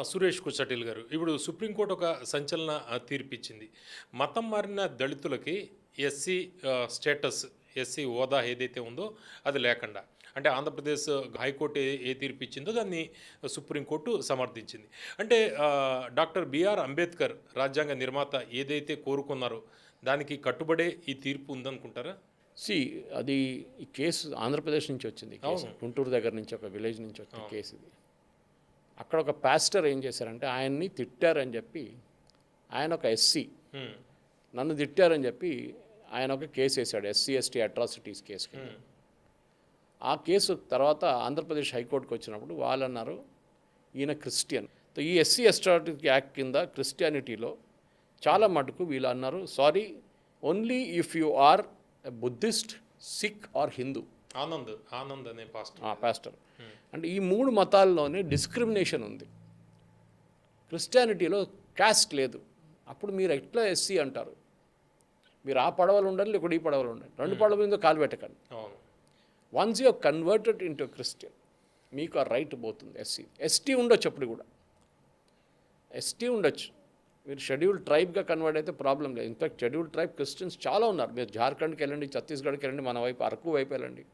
సురేష్ కుచ్చటిల్ గారు, ఇప్పుడు సుప్రీంకోర్టు ఒక సంచలన తీర్పిచ్చింది. మతం మారిన దళితులకి ఎస్సీ స్టేటస్, ఎస్సీ హోదా ఏదైతే ఉందో అది లేకుండా, అంటే ఆంధ్రప్రదేశ్ హైకోర్టు ఏ తీర్పిచ్చిందో దాన్ని సుప్రీంకోర్టు సమర్థించింది. అంటే డాక్టర్ బిఆర్ అంబేద్కర్ రాజ్యాంగ నిర్మాత ఏదైతే కోరుకున్నారో దానికి కట్టుబడే ఈ తీర్పు ఉందనుకుంటారా? సి అది ఈ కేసు ఆంధ్రప్రదేశ్ నుంచి వచ్చింది. ఈ కేసు అవును. గుంటూరు దగ్గర నుంచి ఒక విలేజ్ నుంచి వచ్చిన అవును. కేసు ఇది. అక్కడ ఒక పాస్టర్ ఏం చేశారంటే ఆయన్ని తిట్టారని చెప్పి, ఆయన ఒక ఎస్సీ హ్మ్. నన్ను తిట్టారని చెప్పి ఆయన ఒక కేసు వేశాడు, ఎస్సీ ఎస్టీ అట్రాసిటీస్ కేసు. ఆ కేసు తర్వాత ఆంధ్రప్రదేశ్ హైకోర్టుకు వచ్చినప్పుడు వాళ్ళు అన్నారు ఈయన క్రిస్టియన్. ఈ ఎస్సీ అట్రాసిటీ యాక్ట్ కింద క్రిస్టియానిటీలో చాలా మటుకు వీళ్ళు అన్నారు, sorry, only if you are a Buddhist, Sikh or Hindu. Anand అనే పాస్టర్ అంటే ఈ మూడు మతాల్లోనే డిస్క్రిమినేషన్ ఉంది. క్రిస్టియానిటీలో క్యాస్ట్ లేదు. అప్పుడు మీరు ఎట్లా ఎస్సీ అంటారు? మీరు ఆ పడవలు ఉండాలి, లేకపోతే ఈ పడవలు ఉండాలి, రెండు పడవల మీద కాలు పెట్టకండి. Once you converted into Christian, మీకు ఆ రైట్ పోతుంది. ఎస్టీ ఉండొచ్చు, అప్పుడు కూడా ఎస్టీ ఉండొచ్చు. మీరు షెడ్యూల్డ్ ట్రైబ్గా కన్వర్ట్ అయితే ప్రాబ్లం లేదు. ఇన్ఫాక్ట్ షెడ్యూల్డ్ ట్రైబ్ క్రిస్టియన్స్ చాలా ఉన్నారు. మీరు జార్ఖండ్కి వెళ్ళండి, ఛత్తీస్గఢ్కి వెళ్ళండి, మన వైపు అరకు వైపు వెళ్ళండి,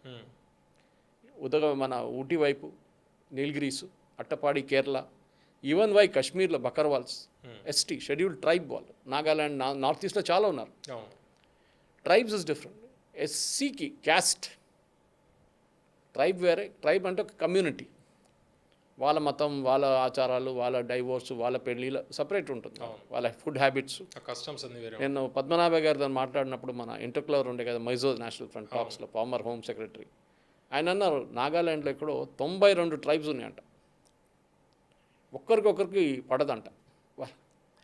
మన ఊటీ వైపు, నీలగిరీసు, అట్టపాడి, కేరళ, ఈవెన్ కాశ్మీర్లో బకర్వాల్స్ ఎస్టీ షెడ్యూల్డ్ ట్రైబ్ వాళ్ళు, నాగాల్యాండ్, నార్త్ ఈస్ట్లో చాలా ఉన్నారు. Tribes is different. ఎస్సీకి క్యాస్ట్, ట్రైబ్ వేరే. ట్రైబ్ అంటే ఒక కమ్యూనిటీ, వాళ్ళ మతం, వాళ్ళ ఆచారాలు, వాళ్ళ డైవోర్స్, వాళ్ళ పెళ్ళిళ్ళు సపరేట్ ఉంటుంది, వాళ్ళ ఫుడ్ హ్యాబిట్స్, కస్టమ్స్ అన్ని వేరే. నేను పద్మనాభ గారు దాన్ని మాట్లాడినప్పుడు మన ఇంటర్క్లవర్ ఉండే కదా, మైజో నేషనల్ ఫ్రంట్ టాక్స్లో ఫార్మర్ హోమ్ సెక్రటరీ, ఆయన అన్నారు నాగాల్యాండ్లో ఎక్కడో 92 ట్రైబ్స్ ఉన్నాయంట. ఒక్కరికొకరికి పడదంట. వాళ్ళ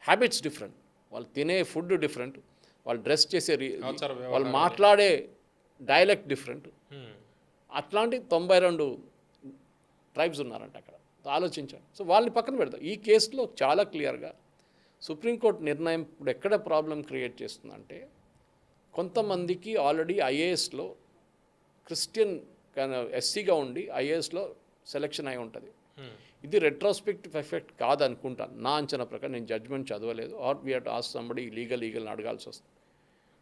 హ్యాబిట్స్ డిఫరెంట్, వాళ్ళు తినే ఫుడ్ డిఫరెంట్, వాళ్ళు డ్రెస్ చేసే వాళ్ళు మాట్లాడే డైలెక్ట్ డిఫరెంట్. అట్లాంటి 92 ట్రైబ్స్ ఉన్నారంట అక్కడ. ఆలోచించండి. సో వాళ్ళని పక్కన పెడతాం. ఈ కేసులో చాలా క్లియర్గా సుప్రీంకోర్టు నిర్ణయం ఇప్పుడు ఎక్కడ ప్రాబ్లం క్రియేట్ చేస్తుందంటే, కొంతమందికి ఆల్రెడీ ఐఏఎస్లో క్రిస్టియన్ ఎస్సీగా ఉండి ఐఏఎస్లో సెలెక్షన్ అయి ఉంటుంది. ఇది రెట్రోస్పెక్టివ్ ఎఫెక్ట్ కాదనుకుంటాను నా అంచనా ప్రకారం. నేను జడ్జ్మెంట్ చదవలేదు. Or we have to ask somebody లీగల్ని అడగాల్సి వస్తుంది.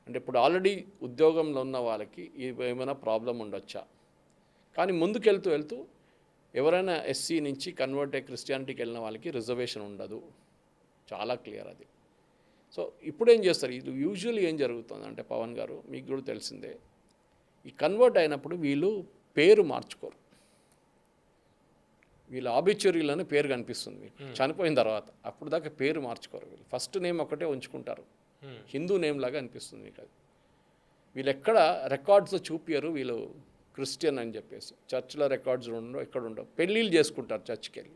అంటే ఇప్పుడు ఆల్రెడీ ఉద్యోగంలో ఉన్న వాళ్ళకి ఏమైనా ప్రాబ్లం ఉండొచ్చా? కానీ వెళ్తూ ఎవరైనా ఎస్సీ నుంచి కన్వర్ట్ అయ్యి క్రిస్టియానిటీకి వెళ్ళిన వాళ్ళకి రిజర్వేషన్ ఉండదు. చాలా క్లియర్ అది. సో ఇప్పుడు ఏం చేస్తారు? ఇది యూజువల్లీ ఏం జరుగుతుంది అంటే, పవన్ గారు మీకు కూడా తెలిసిందే, ఈ కన్వర్ట్ అయినప్పుడు వీళ్ళు పేరు మార్చుకోరు. వీళ్ళ ఆబిచ్యురీలోనే పేరు కనిపిస్తుంది మీకు చనిపోయిన తర్వాత. అప్పుడు దాకా పేరు మార్చుకోరు. వీళ్ళు ఫస్ట్ నేమ్ ఒకటే ఉంచుకుంటారు, హిందూ నేమ్ లాగా అనిపిస్తుంది మీకు అది. వీళ్ళు ఎక్కడ రికార్డ్స్ చూపించరు వీళ్ళు క్రిస్టియన్ అని చెప్పేసి. చర్చ్లో రికార్డ్స్ ఉండవు, ఎక్కడ ఉండవు. పెళ్ళిళ్ళు చేసుకుంటారు చర్చ్కి వెళ్ళి.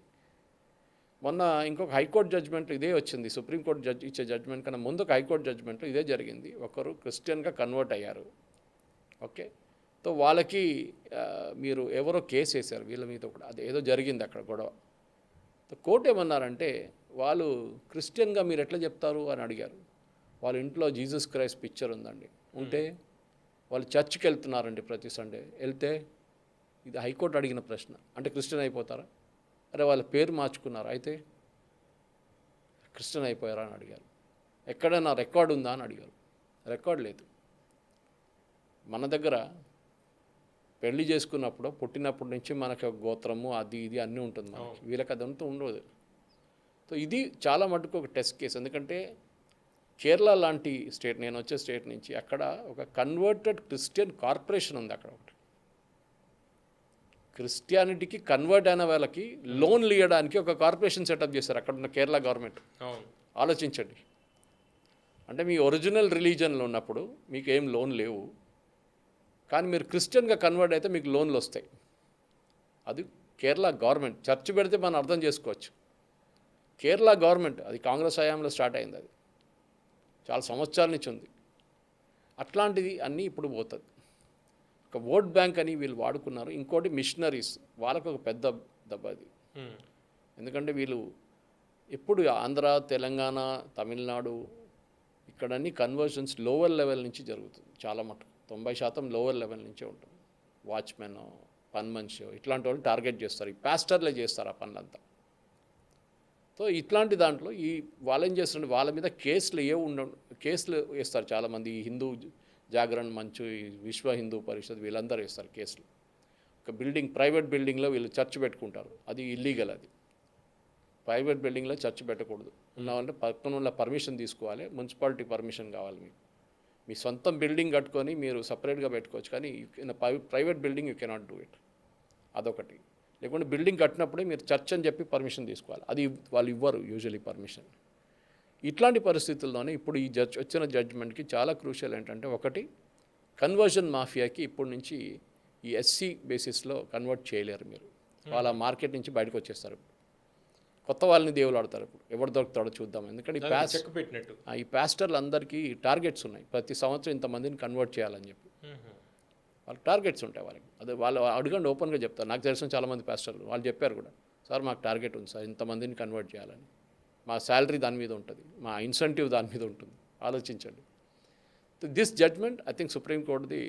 మొన్న ఇంకొక హైకోర్టు జడ్జ్మెంట్ ఇదే వచ్చింది. సుప్రీంకోర్టు ఇచ్చే జడ్జ్మెంట్ కన్నా ముందు ఒక హైకోర్టు జడ్జ్మెంట్లో ఇదే జరిగింది. ఒకరు క్రిస్టియన్గా కన్వర్ట్ అయ్యారు. ఓకే, సో వాళ్ళకి మీరు ఎవరో కేసు వేశారు వీళ్ళ మీద కూడా, అది ఏదో జరిగింది అక్కడ గొడవ. కోర్టు ఏమన్నారంటే, వాళ్ళు క్రిస్టియన్గా మీరు ఎట్లా చెప్తారు అని అడిగారు. వాళ్ళ ఇంట్లో జీసస్ క్రైస్ట్ పిక్చర్ ఉందండి, ఉంటే వాళ్ళు చర్చ్కి వెళ్తున్నారండి ప్రతి సండే. వెళ్తే ఇది హైకోర్టు అడిగిన ప్రశ్న, అంటే క్రిస్టియన్ అయిపోతారా? అరే వాళ్ళ పేరు మార్చుకున్నారు, అయితే క్రిస్టియన్ అయిపోయారా అని అడిగారు. ఎక్కడైనా రికార్డు ఉందా అని అడిగారు. రికార్డు లేదు. మన దగ్గర పెళ్లి చేసుకున్నప్పుడు పుట్టినప్పటి నుంచి మనకు గోత్రము అది ఇది అన్నీ ఉంటుంది మనకి. వీళ్ళకి అదంతా ఉండదు. సో ఇది చాలా మటుకు ఒక టెస్ట్ కేసు. ఎందుకంటే కేరళ లాంటి స్టేట్, నేను వచ్చే స్టేట్ నుంచి, అక్కడ ఒక కన్వర్టెడ్ క్రిస్టియన్ కార్పొరేషన్ ఉంది. అక్కడ ఒకటి క్రిస్టియానిటీకి కన్వర్ట్ అయిన వాళ్ళకి లోన్లు ఇవ్వడానికి ఒక కార్పొరేషన్ సెటప్ చేశారు అక్కడ ఉన్న కేరళ గవర్నమెంట్. ఆలోచించండి. అంటే మీ ఒరిజినల్ రిలీజన్లో ఉన్నప్పుడు మీకు ఏం లోన్ లేవు, కానీ మీరు క్రిస్టియన్గా కన్వర్ట్ అయితే మీకు లోన్లు వస్తాయి. అది కేరళ గవర్నమెంట్. చర్చ్ పెడితే మనం అర్థం చేసుకోవచ్చు. కేరళ గవర్నమెంట్, అది కాంగ్రెస్ హయాంలో స్టార్ట్ అయింది. అది చాలా సంవత్సరాల నుంచి ఉంది. అట్లాంటిది అన్నీ ఇప్పుడు పోతుంది. ఒక ఓట్ బ్యాంక్ అని వీళ్ళు వాడుకున్నారు. ఇంకోటి మిషనరీస్, వాళ్ళకు ఒక పెద్ద దెబ్బ అది. ఎందుకంటే వీళ్ళు ఎప్పుడు ఆంధ్ర, తెలంగాణ, తమిళనాడు ఇక్కడన్నీ కన్వర్షన్స్ లోవర్ లెవెల్ నుంచి జరుగుతుంది. చాలా మటుకు 90% లోవర్ లెవెల్ నుంచే ఉంటుంది. వాచ్మెన్, పని మనిషి ఇట్లాంటి వాళ్ళు టార్గెట్ చేస్తారు. ఈ పాస్టర్లే చేస్తారు ఆ పనులంతా. సో ఇట్లాంటి దాంట్లో ఈ వాళ్ళు ఏం చేస్తుంటే వాళ్ళ మీద కేసులు వేస్తారు చాలామంది. ఈ హిందూ జాగరణ మంచు, ఈ విశ్వ హిందూ పరిషత్ వీళ్ళందరూ వేస్తారు కేసులు. ఒక ప్రైవేట్ బిల్డింగ్లో వీళ్ళు చర్చ్ పెట్టుకుంటారు, అది ఇల్లీగల్. అది ప్రైవేట్ బిల్డింగ్లో చర్చ్ పెట్టకూడదు. ఉన్నామంటే పక్కన ఉన్న పర్మిషన్ తీసుకోవాలి, మున్సిపాలిటీ పర్మిషన్ కావాలి మీకు. మీ సొంతం బిల్డింగ్ కట్టుకొని మీరు సపరేట్గా పెట్టుకోవచ్చు, కానీ private building you cannot do it. అదొకటి. లేకుంటే బిల్డింగ్ కట్టినప్పుడే మీరు చర్చ్ అని చెప్పి పర్మిషన్ తీసుకోవాలి, అది వాళ్ళు ఇవ్వరు యూజువలీ పర్మిషన్. ఇట్లాంటి పరిస్థితుల్లోనే ఇప్పుడు ఈ వచ్చిన జడ్జిమెంట్కి చాలా క్రూషియల్ ఏంటంటే, ఒకటి కన్వర్జన్ మాఫియాకి ఇప్పటి నుంచి ఈ ఎస్సీ బేసిస్లో కన్వర్ట్ చేయలేరు మీరు. వాళ్ళ మార్కెట్ నుంచి బయటకు వచ్చేస్తారు. కొత్త వాళ్ళని దేవులు ఆడతారు. ఇప్పుడు ఎవరు దొరుకుతాడో చూద్దాం. ఎందుకంటే ఈ పాస్టర్లు అందరికీ టార్గెట్స్ ఉన్నాయి, ప్రతి సంవత్సరం ఇంతమందిని కన్వర్ట్ చేయాలని చెప్పి వాళ్ళకి టార్గెట్స్ ఉంటాయి. వాళ్ళకి అదే వాళ్ళు అడగండి, ఓపెన్గా చెప్తారు. నాకు తెలిసిన చాలామంది పాస్టర్లు వాళ్ళు చెప్పారు కూడా, సార్ మాకు టార్గెట్ ఉంది సార్, ఇంతమందిని కన్వర్ట్ చేయాలని, మా శాలరీ దాని మీద ఉంటుంది, మా ఇన్సెంటివ్ దాని మీద ఉంటుంది, ఆలోచించండి. దిస్ జడ్జ్మెంట్ ఐ థింక్ సుప్రీంకోర్టుది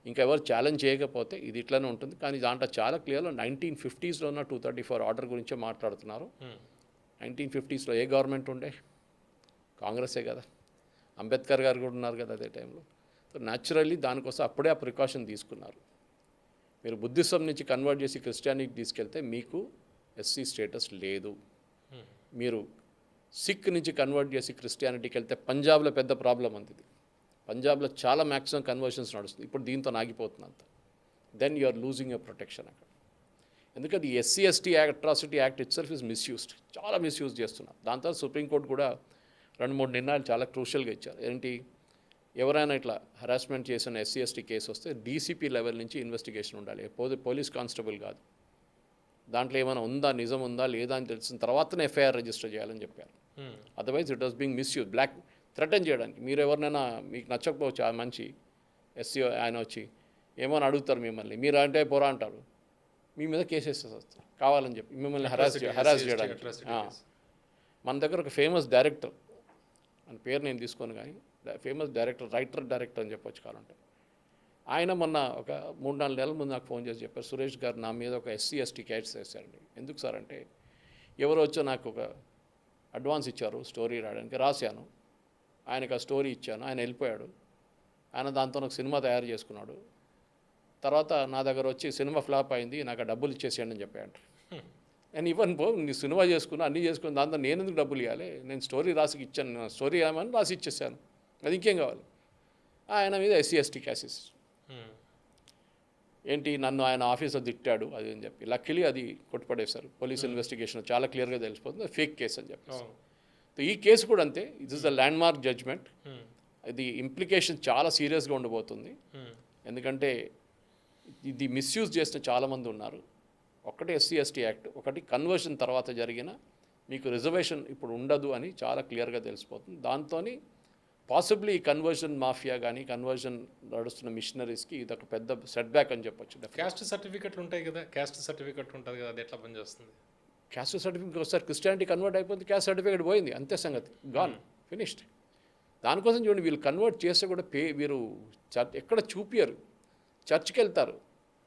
ఇంకా ఎవరు ఛాలెంజ్ చేయకపోతే ఇది ఇట్లానే ఉంటుంది. కానీ దాంట్లో చాలా క్లియర్లో 1950s ఉన్న 234 ఆర్డర్ గురించే మాట్లాడుతున్నారు. 1950s ఏ గవర్నమెంట్ ఉండే? కాంగ్రెసే కదా, అంబేద్కర్ గారు కూడా ఉన్నారు కదా అదే టైంలో. సో న్యాచురల్లీ దానికోసం అప్పుడే ఆ ప్రికాషన్ తీసుకున్నారు. మీరు బుద్ధిజం నుంచి కన్వర్ట్ చేసి క్రిస్టియానిటీ తీసుకెళ్తే మీకు ఎస్సీ స్టేటస్ లేదు. మీరు సిక్ నుంచి కన్వర్ట్ చేసి క్రిస్టియానిటీకి వెళ్తే పంజాబ్లో పెద్ద ప్రాబ్లం ఉంది. ఇది పంజాబ్లో చాలా మ్యాక్సిమం కన్వర్షన్స్ నడుస్తుంది. ఇప్పుడు దీంతో ఆగిపోతుంది అంత. Then you are losing your protection అక్కడ. ఎందుకంటే ఈ SC ST atrocity act itself is misused, చాలా మిస్యూజ్ చేస్తున్నారు. దాంతో సుప్రీంకోర్టు కూడా 2-3 నిర్ణయాలు చాలా క్రూషియల్గా ఇచ్చారు. ఏంటి, ఎవరైనా ఇట్లా హరాస్మెంట్ చేసిన ఎస్సీ ఎస్టీ కేసు వస్తే డీసీపీ లెవెల్ నుంచి ఇన్వెస్టిగేషన్ ఉండాలి, పోలీస్ కానిస్టేబుల్ కాదు. దాంట్లో ఏమైనా ఉందా, నిజం ఉందా లేదా అని తెలిసిన తర్వాతనే ఎఫ్ఐఆర్ రిజిస్టర్ చేయాలని చెప్పారు. Otherwise it was being misuse, threaten చేయడానికి. మీరు ఎవరినైనా మీకు నచ్చకపోవచ్చు, ఆ మంచి ఎస్సీ ఆయన వచ్చి ఏమని అడుగుతారు మిమ్మల్ని, మీరు అంటే పోరా అంటారు, మీ మీద కేసు వేసేస్తారు కావాలని చెప్పి మిమ్మల్ని హరాస్ చేయడానికి. మన దగ్గర ఒక ఫేమస్ డైరెక్టర్, అని పేరు నేను తీసుకోను కానీ ఫేమస్ డైరెక్టర్, రైటర్ అని చెప్పొచ్చు కావాలంటే, ఆయన మొన్న ఒక 3-4 నెలల ముందు నాకు ఫోన్ చేసి చెప్పారు, సురేష్ గారు నా మీద ఒక ఎస్సీ ఎస్టీ కేసు వేశారండి. ఎందుకు సార్ అంటే, ఎవరో వచ్చో నాకు ఒక అడ్వాన్స్ ఇచ్చారు స్టోరీ రాయడానికి, రాశాను, ఆయనకు ఆ స్టోరీ ఇచ్చాను, ఆయన వెళ్ళిపోయాడు. ఆయన దాంతో నాకు సినిమా తయారు చేసుకున్నాడు. తర్వాత నా దగ్గర వచ్చి సినిమా ఫ్లాప్ అయింది, నాకు ఆ డబ్బులు ఇచ్చేసేయండి అని చెప్పాడు. నేను ఇవ్వను, నీ సినిమా చేసుకున్నా, అన్నీ చేసుకుని దాంతో నేను ఎందుకు డబ్బులు ఇవ్వాలి, నేను స్టోరీ రాసి ఇచ్చాను, నా స్టోరీ ఏమని రాసి ఇచ్చేసాను, అది ఇంకేం కావాలి. ఆయన మీద ఎస్సీ ఎస్టీ కేసెస్ ఏంటి, నన్ను ఆయన ఆఫీసర్ తిట్టాడు అది అని చెప్పి. లక్కీలీ అది కొట్టుపడేశారు. పోలీస్ ఇన్వెస్టిగేషన్ చాలా క్లియర్గా తెలిసిపోతుంది ఫేక్ కేసు అని చెప్పి. ఈ కేసు కూడా అంతే, it is the landmark judgment. ఇది ఇంప్లికేషన్ చాలా సీరియస్గా ఉండబోతుంది. ఎందుకంటే ఇది మిస్యూజ్ చేసిన చాలామంది ఉన్నారు. ఒకటి ఎస్సీ ఎస్టీ యాక్ట్, ఒకటి కన్వర్షన్ తర్వాత జరిగిన మీకు రిజర్వేషన్ ఇప్పుడు ఉండదు అని చాలా క్లియర్గా తెలిసిపోతుంది. దాంతో పాసిబ్లీ ఈ కన్వర్షన్ మాఫియా కానీ కన్వర్షన్ నడుస్తున్న మిషనరీస్కి ఇది ఒక పెద్ద సెట్ బ్యాక్ అని చెప్పొచ్చు. క్యాస్ట్ సర్టిఫికెట్లు ఉంటాయి కదా, క్యాస్ట్ సర్టిఫికెట్ ఉంటుంది కదా, అది ఎట్లా పనిచేస్తుంది? క్యాస్ట్ సర్టిఫికేట్ ఒకసారి క్రిస్టియానిటీ కన్వర్ట్ అయిపోయింది, క్యాస్ట్ సర్టిఫికేట్ పోయింది, అంతే సంగతి, గాన్, ఫినిష్డ్. దానికోసం చూడండి, వీళ్ళు కన్వర్ట్ చేస్తే కూడా వీరు ఎక్కడ చూపియరు. చర్చ్కి వెళ్తారు,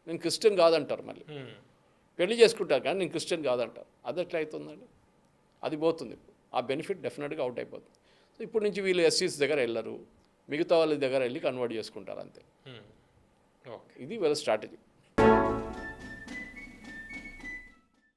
నేను క్రిస్టియన్ కాదంటారు, మళ్ళీ పెళ్లి చేసుకుంటారు కానీ నేను క్రిస్టియన్ కాదంటారు. అది ఎట్లా అవుతుందండి? అది పోతుంది. ఆ బెనిఫిట్ డెఫినెట్గా అవుట్ అయిపోతుంది. సో ఇప్పటి నుంచి వీళ్ళు ఎస్సీస్ దగ్గర వెళ్ళరు, మిగతా వాళ్ళ దగ్గర వెళ్ళి కన్వర్ట్ చేసుకుంటారు అంతే. ఇది వీళ్ళ స్ట్రాటజీ.